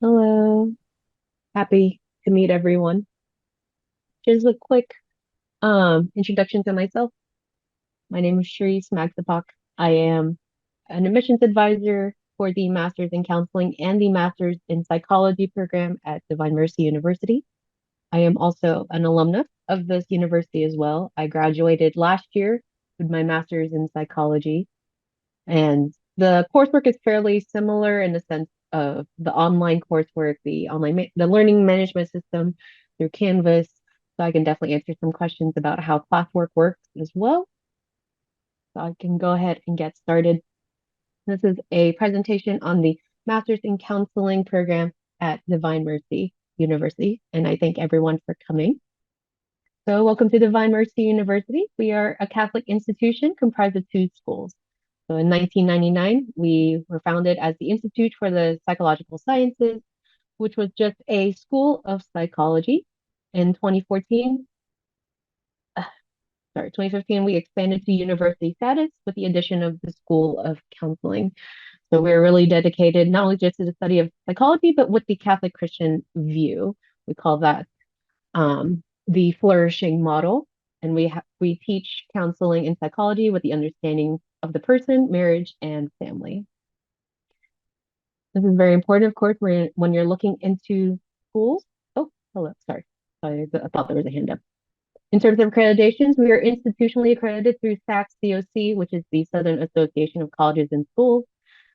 Hello, happy to meet everyone. Just a quick introduction to myself. My name is Charisse Magsipok. I am an admissions advisor for the Masters in Counseling and the Masters in Psychology program at Divine Mercy University. I am also an alumnus of this university as well. I graduated last year with my Masters in Psychology, and the coursework is fairly similar in the sense of the online coursework, the learning management system through Canvas. So I can definitely answer some questions about how classwork works as well. So I can go ahead and get started. This is a presentation on the Masters in Counseling program at Divine Mercy University, and I thank everyone for coming. So welcome to Divine Mercy University. We are a Catholic institution comprised of two schools. So in 1999, we were founded as the Institute for the Psychological Sciences, which was just a school of psychology. In 2015, we expanded to university status with the addition of the School of Counseling. So we're really dedicated not only just to the study of psychology, but with the Catholic Christian view. We call that the flourishing model. And we teach counseling and psychology with the understanding of the person, marriage, and family. This is very important, of course, when you're looking into schools. Oh, hello, sorry. I thought there was a hand up. In terms of accreditations, we are institutionally accredited through SACS COC, which is the Southern Association of Colleges and Schools,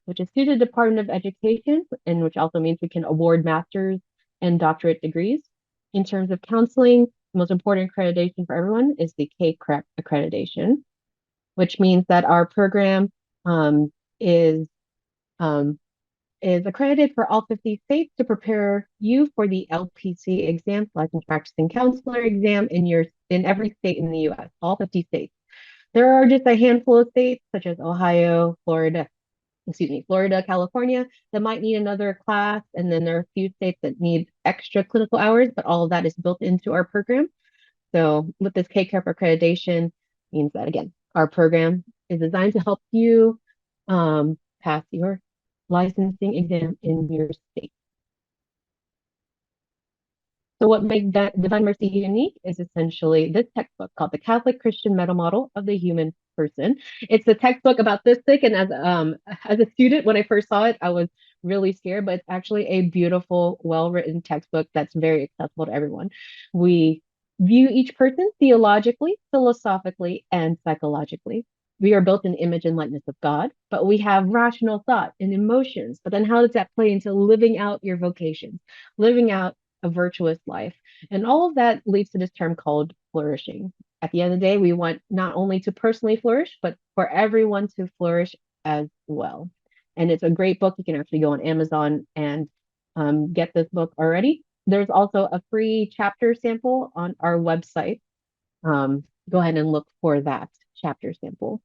which is through the Department of Education, and which also means we can award master's and doctorate degrees. In terms of counseling, the most important accreditation for everyone is the CACREP accreditation, which means that our program is um, is accredited for all 50 states to prepare you for the LPC exam, licensed practicing counselor exam in every state in the US, all 50 states. There are just a handful of states such as Ohio, Florida, California, that might need another class. And then there are a few states that need extra clinical hours, but all of that is built into our program. So with this KCAP accreditation means that again, our program is designed to help you pass your licensing exam in your state. So what makes that Divine Mercy unique is essentially this textbook called the Catholic Christian Meta Model of the Human Person. It's a textbook about this thick, and as a student, when I first saw it, I was really scared, but it's actually a beautiful, well-written textbook that's very accessible to everyone. We view each person theologically, philosophically, and psychologically. We are built in the image and likeness of God, but we have rational thought and emotions. But then how does that play into living out your vocations, living out a virtuous life? And all of that leads to this term called flourishing. At the end of the day, we want not only to personally flourish, but for everyone to flourish as well. And it's a great book. You can actually go on Amazon and get this book already. There's also a free chapter sample on our website. Go ahead and look for that chapter sample.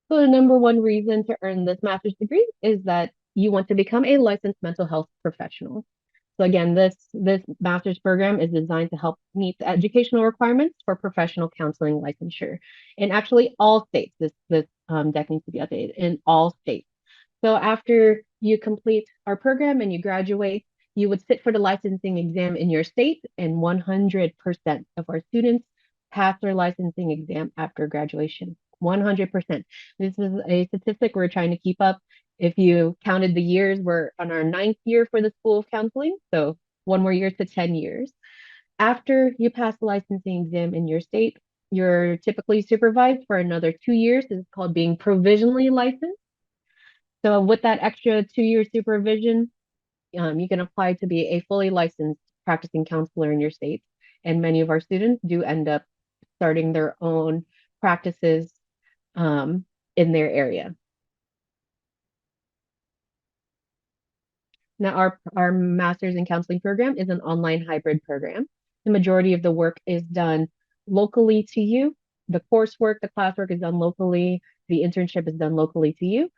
So the number one reason to earn this master's degree is that you want to become a licensed mental health professional. So again, this master's program is designed to help meet the educational requirements for professional counseling licensure in actually all states. This deck needs to be updated in all states. So after you complete our program and you graduate, you would sit for the licensing exam in your state, and 100% of our students pass their licensing exam after graduation. 100%. This is a statistic we're trying to keep up. If you counted the years, we're on our 9th year for the School of Counseling, so one more year to 10 years. After you pass the licensing exam in your state, you're typically supervised for another 2 years. It's called being provisionally licensed. So with that extra 2 year supervision, you can apply to be a fully licensed practicing counselor in your state. And many of our students do end up starting their own practices in their area. Now, our master's in counseling program is an online hybrid program. The majority of the work is done locally to you. The coursework, the classwork is done locally. The internship is done locally to you.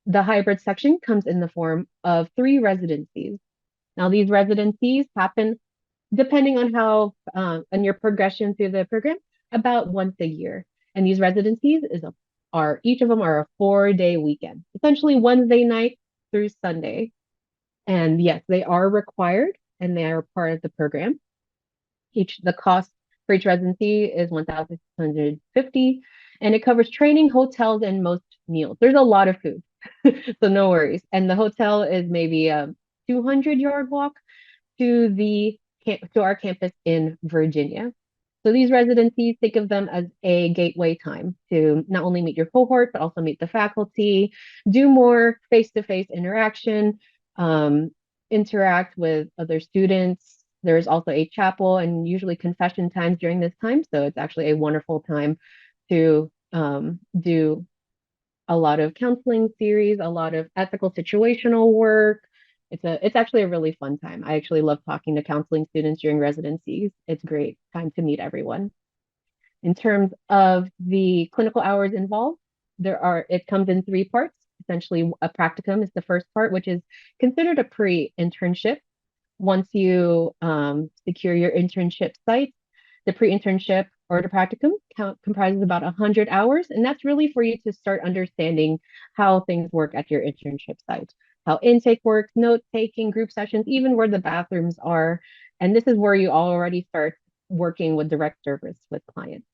The hybrid section comes in the form of 3 residencies. Now, these residencies happen depending on how on your progression through the program, about once a year. And these residencies are each of them are a 4-day weekend, essentially Wednesday night through Sunday. And yes, they are required and they are part of the program. The cost for each residency is 1,650, and it covers training, hotels, and most meals. There's a lot of food, so no worries. And the hotel is maybe a 200-yard walk to the to our campus in Virginia. So these residencies, think of them as a gateway time to not only meet your cohort, but also meet the faculty, do more face-to-face interaction, um, interact with other students. There's also a chapel and usually confession times during this time. So it's actually a wonderful time to do a lot of counseling series, a lot of ethical situational work. It's actually a really fun time. I actually love talking to counseling students during residencies. It's a great time to meet everyone. In terms of the clinical hours involved, it comes in three parts. Essentially, a practicum is the first part, which is considered a pre-internship. Once you secure your internship site, the pre-internship or the practicum comprises about 100 hours, and that's really for you to start understanding how things work at your internship site, how intake works, note taking, group sessions, even where the bathrooms are. And this is where you already start working with direct service with clients.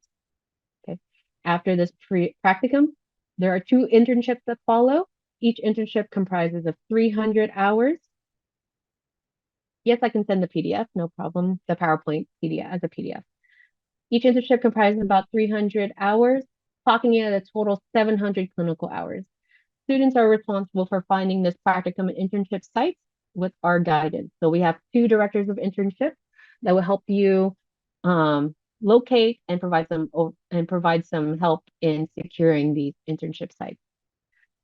Okay. After this practicum, there are two internships that follow. Each internship comprises of 300 hours. Yes, I can send the PDF, no problem. The PowerPoint PDF as a PDF. Each internship comprises about 300 hours, clocking in at a total 700 clinical hours. Students are responsible for finding this practicum and internship sites with our guidance. So we have two directors of internships that will help you locate and provide some help in securing these internship sites.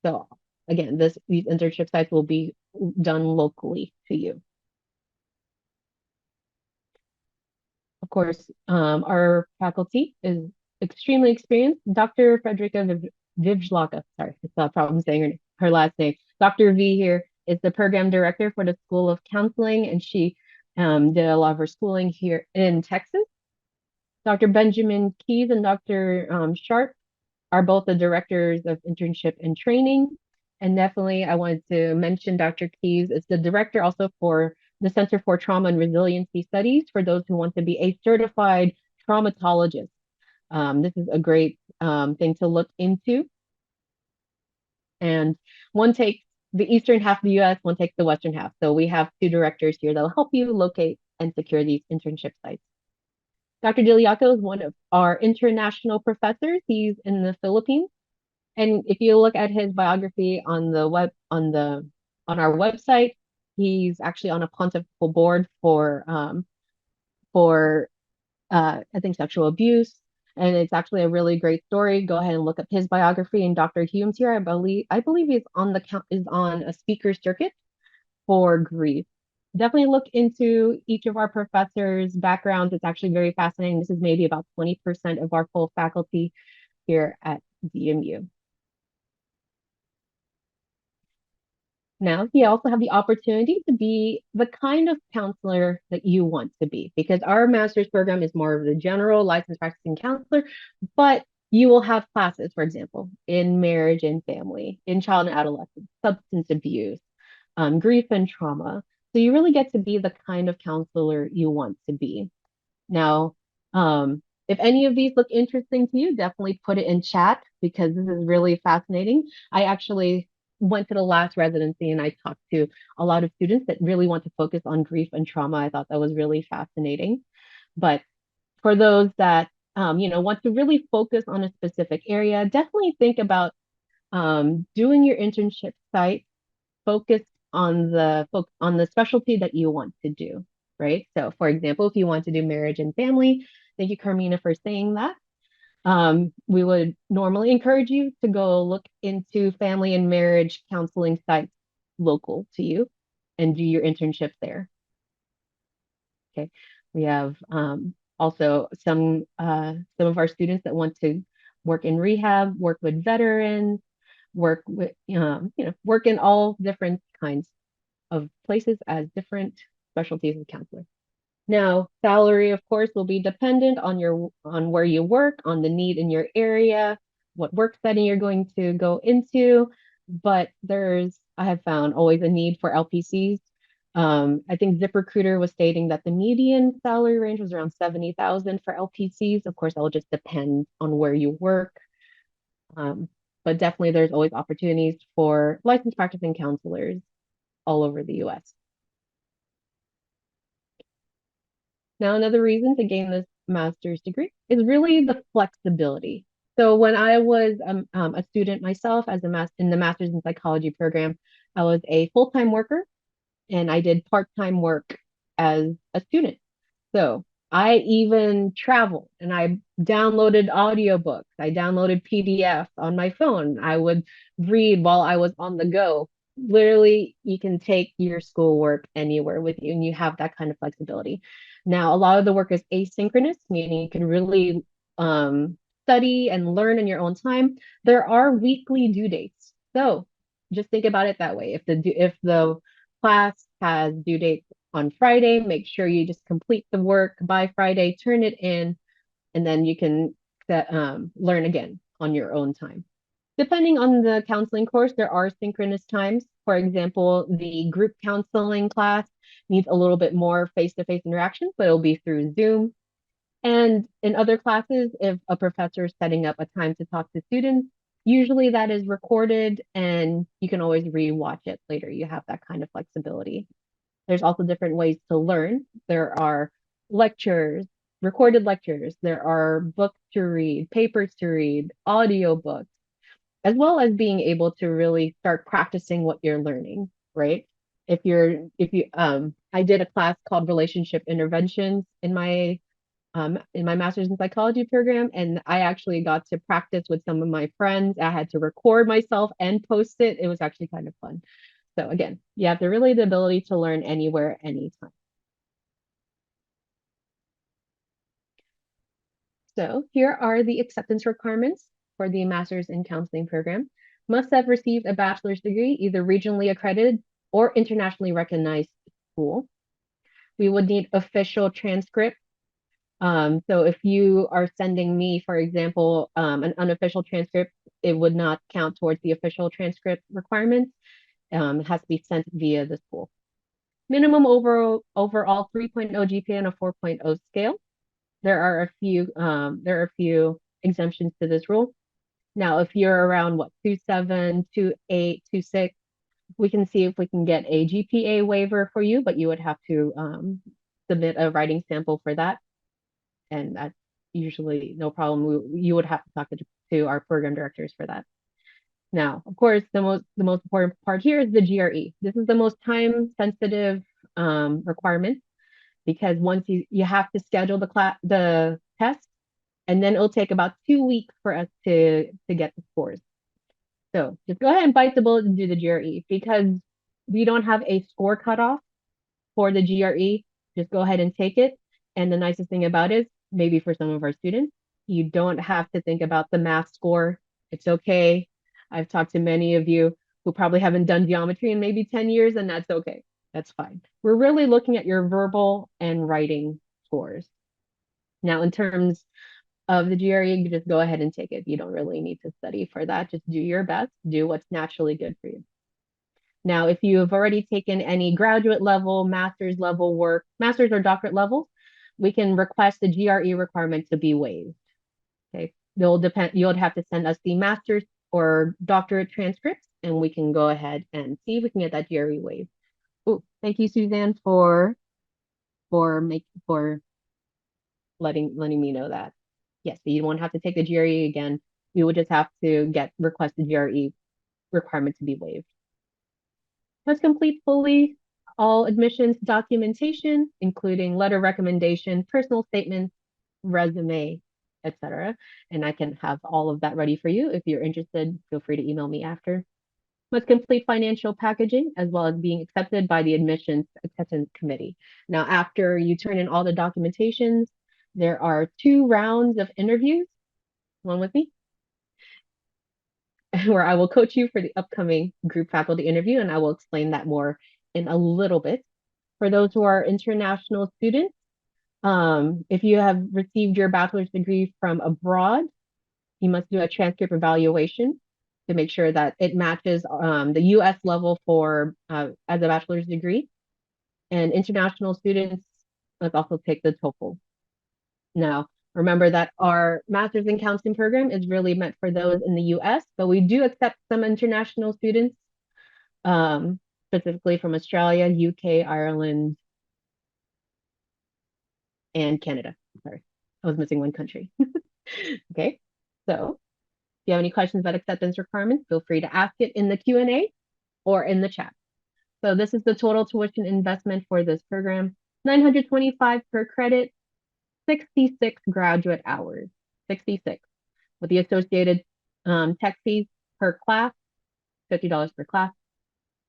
So again, these internship sites will be done locally to you. Of course, our faculty is extremely experienced. Dr. Frederica Vivjlaka, sorry, it's a problem saying her last name. Dr. V here is the program director for the School of Counseling, and she did a lot of her schooling here in Texas. Dr. Benjamin Keys and Dr. Sharp are both the directors of internship and training. And definitely, I wanted to mention Dr. Keys is the director also for the Center for Trauma and Resiliency Studies for those who want to be a certified traumatologist. This is a great thing to look into. And one takes the eastern half of the US, one takes the western half. So we have two directors here that will help you locate and secure these internship sites. Dr. Diliaco is one of our international professors. He's in the Philippines. And if you look at his biography on our website, he's actually on a pontifical board for I think sexual abuse, and it's actually a really great story. Go ahead and look up his biography. And Dr. Hume's here, I believe he's on a speaker circuit for grief. Definitely look into each of our professors' backgrounds. It's actually very fascinating. This is maybe about 20% of our full faculty here at DMU. Now, you also have the opportunity to be the kind of counselor that you want to be, because our master's program is more of the general licensed practicing counselor, but you will have classes, for example, in marriage and family, in child and adolescent, substance abuse, grief and trauma. So you really get to be the kind of counselor you want to be. Now, if any of these look interesting to you, definitely put it in chat because this is really fascinating. I actually went to the last residency and I talked to a lot of students that really want to focus on grief and trauma. I thought that was really fascinating. But for those that want to really focus on a specific area, definitely think about doing your internship site focused on the specialty that you want to do, right? So, for example, if you want to do marriage and family, thank you, Carmina, for saying that. We would normally encourage you to go look into family and marriage counseling sites local to you and do your internship there. Okay. We have also some of our students that want to work in rehab, work with veterans, work in all different kinds of places as different specialties of counselor. Now, salary, of course, will be dependent on where you work, on the need in your area, what work setting you're going to go into. But I have found always a need for LPCs. I think ZipRecruiter was stating that the median salary range was around 70,000 for LPCs. Of course, that will just depend on where you work. Um, but definitely there's always opportunities for licensed practicing counselors all over the US. Now, another reason to gain this master's degree is really the flexibility. So when I was a student myself as in the master's in psychology program, I was a full-time worker and I did part-time work as a student. So I even traveled and I downloaded audiobooks. I downloaded PDFs on my phone. I would read while I was on the go. Literally, you can take your schoolwork anywhere with you and you have that kind of flexibility. Now, a lot of the work is asynchronous, meaning you can really study and learn in your own time. There are weekly due dates. So just think about it that way. If the class has due dates on Friday, make sure you just complete the work by Friday, turn it in, and then you can learn again on your own time. Depending on the counseling course, there are synchronous times. For example, the group counseling class needs a little bit more face-to-face interaction, but it'll be through Zoom. And in other classes, if a professor is setting up a time to talk to students, usually that is recorded and you can always re-watch it later. You have that kind of flexibility. There's also different ways to learn. There are lectures, recorded lectures. There are books to read, papers to read, audio books, as well as being able to really start practicing what you're learning, right? I did a class called Relationship Interventions in my master's in psychology program, and I actually got to practice with some of my friends. I had to record myself and post it. It was actually kind of fun. So again, you have the ability to learn anywhere, anytime. So here are the acceptance requirements for the Master's in Counseling program. Must have received a bachelor's degree, either regionally accredited or internationally recognized school. We would need official transcript. So if you are sending me, for example, an unofficial transcript, it would not count towards the official transcript requirements. It has to be sent via the school. Minimum overall 3.0 GPA and a 4.0 scale. There are a few exemptions to this rule. Now, if you're around 2.7, 2.8, 2.6, we can see if we can get a GPA waiver for you, but you would have to submit a writing sample for that. And that's usually no problem. You would have to talk to our program directors for that. Now, of course, the most important part here is the GRE. This is the most time sensitive requirement because once you have to schedule the test, and then it'll take about 2 weeks for us to get the scores. So just go ahead and bite the bullet and do the GRE because we don't have a score cutoff for the GRE. Just go ahead and take it. And the nicest thing about it is maybe for some of our students, you don't have to think about the math score. It's okay. I've talked to many of you who probably haven't done geometry in maybe 10 years, and that's okay. That's fine. We're really looking at your verbal and writing scores. Now, in terms of the GRE, you just go ahead and take it. You don't really need to study for that. Just do your best, do what's naturally good for you. Now, if you have already taken any graduate level, master's level work, master's or doctorate levels, we can request the GRE requirement to be waived. Okay, you'll have to send us the master's or doctorate transcripts, and we can go ahead and see if we can get that GRE waived. Oh, thank you, Suzanne, for letting me know that. Yes, so you won't have to take the GRE again. We would just have to request the GRE requirement to be waived. Must complete fully all admissions documentation, including letter recommendation, personal statements, resume, etc. And I can have all of that ready for you. If you're interested, feel free to email me after. Must complete financial packaging as well as being accepted by the admissions acceptance committee. Now, after you turn in all the documentations, there are 2 rounds of interviews. One with me, where I will coach you for the upcoming group faculty interview, and I will explain that more in a little bit. For those who are international students, if you have received your bachelor's degree from abroad, you must do a transcript evaluation to make sure that it matches the US level for as a bachelor's degree. And international students must also take the TOEFL. Now, remember that our Master's in Counseling program is really meant for those in the US, but we do accept some international students, specifically from Australia, UK, Ireland, and Canada. Sorry, I was missing one country. Okay, so if you have any questions about acceptance requirements, feel free to ask it in the Q&A or in the chat. So this is the total tuition investment for this program, 925 per credit, 66 graduate hours, 66, with the associated tech fees per class, $50 per class.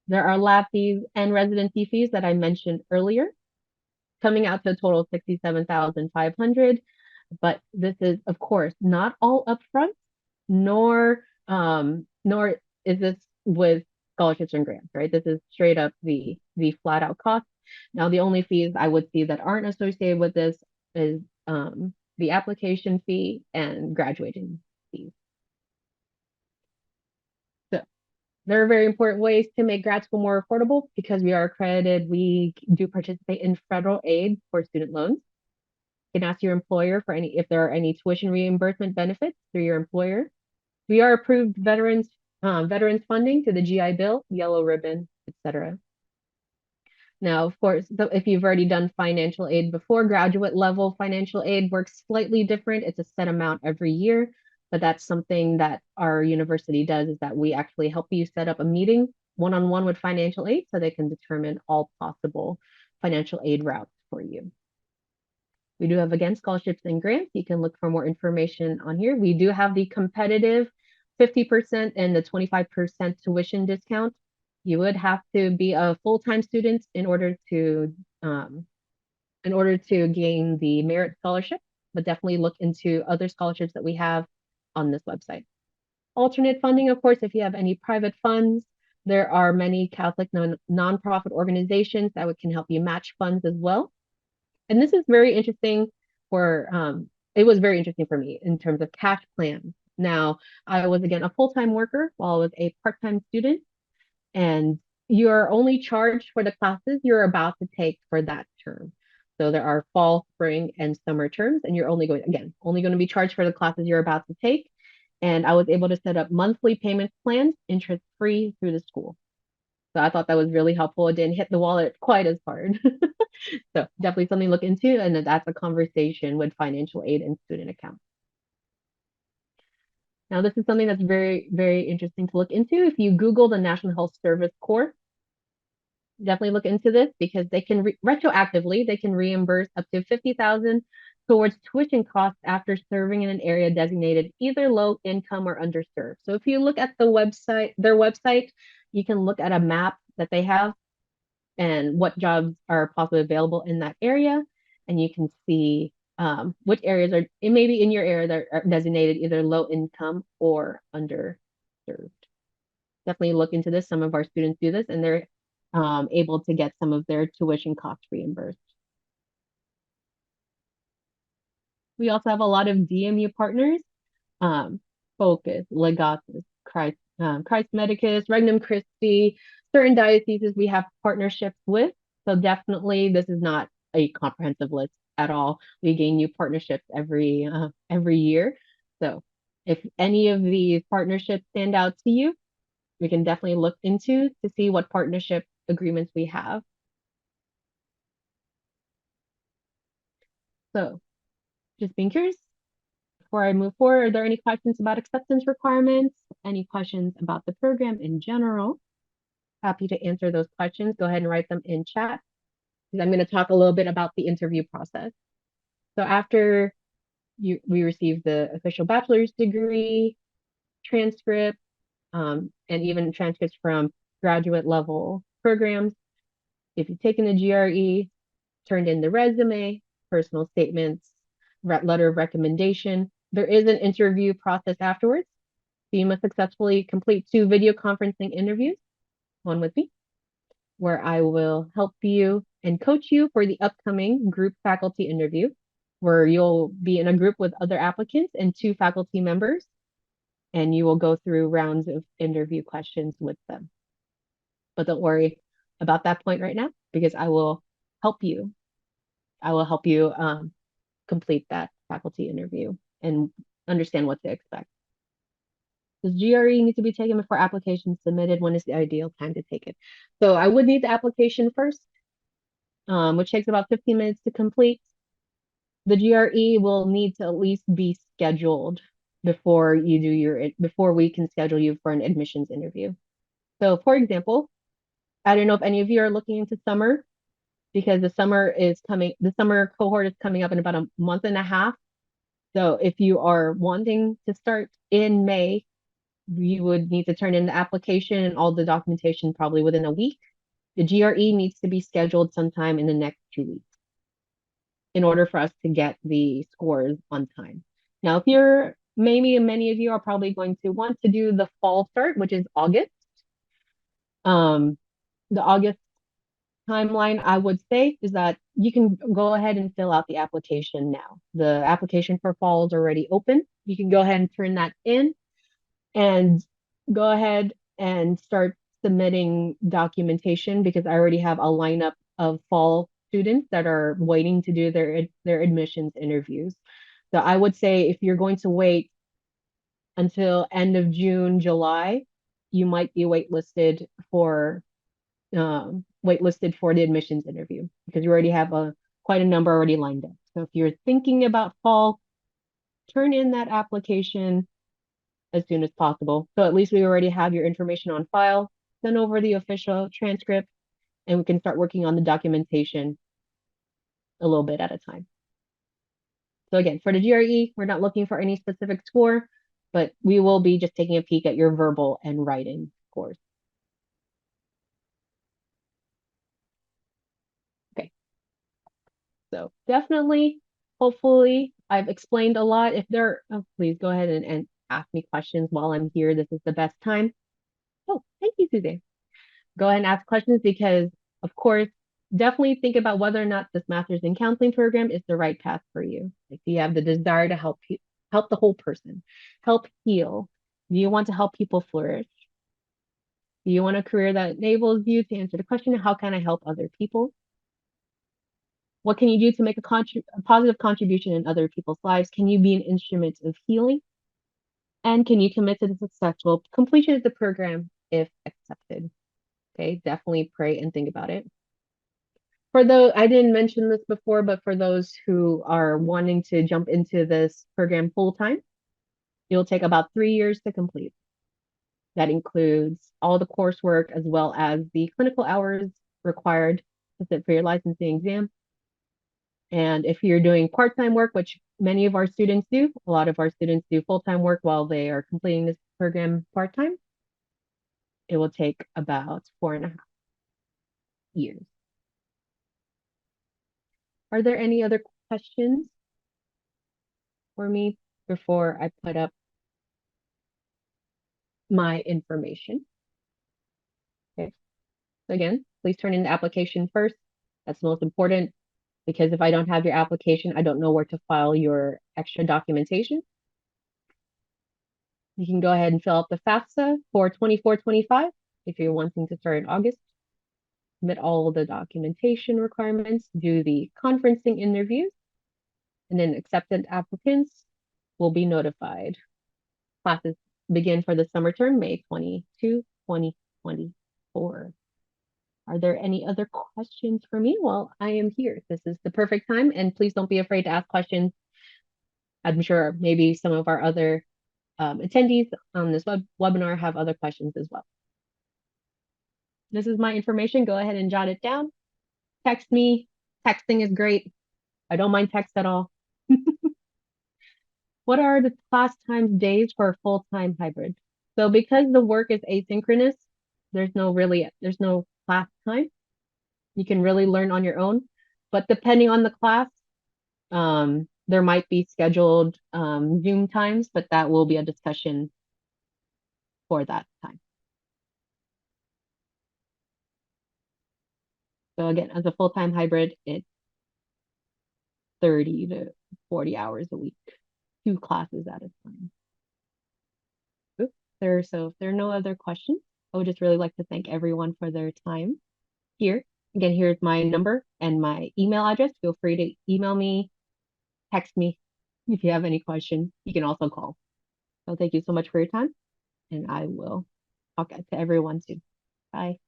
There are lab fees and residency fees that I mentioned earlier, coming out to a total of 67,500. But this is, of course, not all upfront, nor is this with scholarships and grants, right? This is straight up the flat out cost. Now, the only fees I would see that aren't associated with this is the application fee and graduating fees. So there are very important ways to make grad school more affordable because we are accredited. We do participate in federal aid for student loans. You can ask your employer for if there are any tuition reimbursement benefits through your employer. We are approved veterans funding to the GI Bill, Yellow Ribbon, etc. Now, of course, if you've already done financial aid before, graduate level financial aid works slightly different. It's a set amount every year, but that's something that our university does, is that we actually help you set up a meeting one-on-one with financial aid so they can determine all possible financial aid routes for you. We do have, again, scholarships and grants. You can look for more information on here. We do have the competitive 50% and the 25% tuition discount. You would have to be a full-time student in order to gain the merit scholarship, but definitely look into other scholarships that we have on this website. Alternate funding, of course, if you have any private funds, there are many Catholic nonprofit organizations that can help you match funds as well. And this is very interesting it was very interesting for me in terms of cash plans. Now, I was, again, a full-time worker while I was a part-time student, and you're only charged for the classes you're about to take for that term. So there are fall, spring, and summer terms, and you're only going to be charged for the classes you're about to take. And I was able to set up monthly payment plans, interest-free, through the school. So I thought that was really helpful. It didn't hit the wallet quite as hard. So definitely something to look into, and that's a conversation with financial aid and student accounts. Now, this is something that's very, very interesting to look into. If you Google the National Health Service Corps, definitely look into this because they can retroactively, they can reimburse up to $50,000 towards tuition costs after serving in an area designated either low income or underserved. So if you look at their website, you can look at a map that they have and what jobs are possibly available in that area, and you can see which areas it may be in your area that are designated either low income or underserved. Definitely look into this. Some of our students do this, and they're able to get some of their tuition costs reimbursed. We also have a lot of DMU partners, Focus, Legatus, Christ Medicus, Regnum Christi, certain dioceses we have partnerships with. So definitely this is not a comprehensive list at all. We gain new partnerships every year. So if any of these partnerships stand out to you, we can definitely look into to see what partnership agreements we have. So just being curious, before I move forward, are there any questions about acceptance requirements? Any questions about the program in general? Happy to answer those questions. Go ahead and write them in chat, because I'm going to talk a little bit about the interview process. So after we receive the official bachelor's degree, transcript, and even transcripts from graduate level programs, if you've taken the GRE, turned in the resume, personal statements, letter of recommendation, there is an interview process afterwards. So you must successfully complete 2 video conferencing interviews, one with me, where I will help you and coach you for the upcoming group faculty interview, where you'll be in a group with other applicants and 2 faculty members, and you will go through rounds of interview questions with them. But don't worry about that point right now, because I will help you. I will help you complete that faculty interview and understand what to expect. Does GRE need to be taken before application submitted? When is the ideal time to take it? So I would need the application first, which takes about 15 minutes to complete. The GRE will need to at least be scheduled before we can schedule you for an admissions interview. So for example, I don't know if any of you are looking into summer because the summer cohort is coming up in about a month and a half. So if you are wanting to start in May, you would need to turn in the application and all the documentation probably within a week. The GRE needs to be scheduled sometime in the next 2 weeks in order for us to get the scores on time. Now, maybe many of you are probably going to want to do the fall start, which is August. The August timeline, I would say, is that you can go ahead and fill out the application now. The application for fall is already open. You can go ahead and turn that in and go ahead and start submitting documentation because I already have a lineup of fall students that are waiting to do their admissions interviews. So I would say if you're going to wait until end of June, July, you might be waitlisted for the admissions interview because you already have quite a number already lined up. So if you're thinking about fall, turn in that application as soon as possible. So at least we already have your information on file, send over the official transcript, and we can start working on the documentation a little bit at a time. So again, for the GRE, we're not looking for any specific score, but we will be just taking a peek at your verbal and writing scores. Okay. So definitely, hopefully, I've explained a lot. Please go ahead and ask me questions while I'm here. This is the best time. Oh, thank you, Suzanne. Go ahead and ask questions because, of course, definitely think about whether or not this master's in counseling program is the right path for you. If you have the desire to help the whole person, help heal. Do you want to help people flourish? Do you want a career that enables you to answer the question, how can I help other people? What can you do to make a positive contribution in other people's lives? Can you be an instrument of healing? And can you commit to the successful completion of the program if accepted? Okay, definitely pray and think about it. I didn't mention this before, but for those who are wanting to jump into this program full time, it'll take about 3 years to complete. That includes all the coursework as well as the clinical hours required to sit for your licensing exam. And if you're doing part-time work, which many of our students do, a lot of our students do full-time work while they are completing this program part-time, it will take about 4.5 years. Are there any other questions for me before I put up my information? Okay. So again, please turn in the application first. That's most important because if I don't have your application, I don't know where to file your extra documentation. You can go ahead and fill out the FAFSA for 24-25 if you're wanting to start in August. Submit all the documentation requirements, do the conferencing interviews, and then accepted applicants will be notified. Classes begin for the summer term, May 22, 2024. Are there any other questions for me while I am here? This is the perfect time, and please don't be afraid to ask questions. I'm sure maybe some of our other attendees on this webinar have other questions as well. This is my information. Go ahead and jot it down. Text me. Texting is great. I don't mind text at all. What are the class times days for a full-time hybrid? So because the work is asynchronous, there's no class time. You can really learn on your own. But depending on the class, there might be scheduled Zoom times, but that will be a discussion for that time. So again, as a full-time hybrid, it's 30 to 40 hours a week, 2 classes at a time. Oops, so if there are no other questions, I would just really like to thank everyone for their time here. Again, here's my number. and my email address. Feel free to email me, text me if you have any questions. You can also call. So thank you so much for your time, and I will talk to everyone soon. Bye.